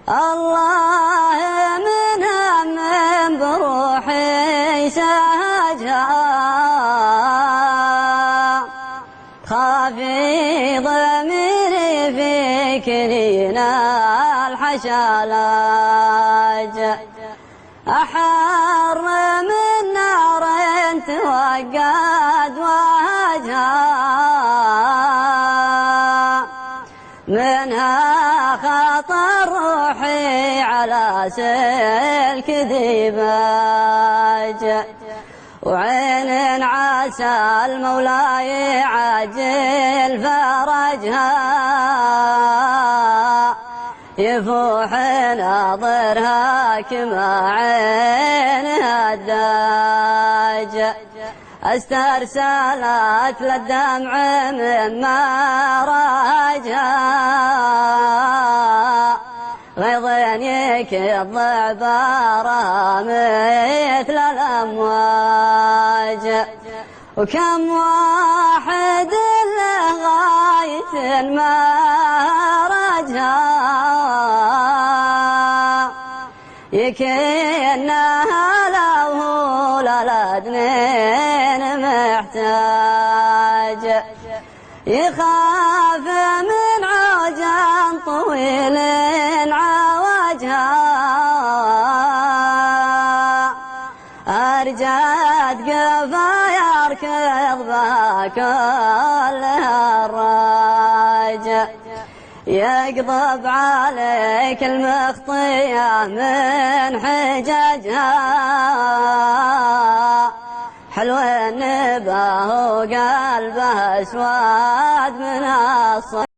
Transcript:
الله من هم بروحي سهجها خافي ضميري في كنينا الحشالاج أحر من نار توقد وهجها منها خطر روحي على سلك ديباج وعين عسى المولى يعجل فرجها يفوح ناظرها كما عينها الداج استرسلت للدمع مما راجها غيظ يكض عبارها مثل الأمواج وكم واحد له غاية ما رجها يكنها له للأدنين محتاج يخاف من عوجان طويل عوجها أرجت قفا يركض بها كلها الراج يقضب عليك المخطية من حججها حلو النباه وقلبه اسود من الصيف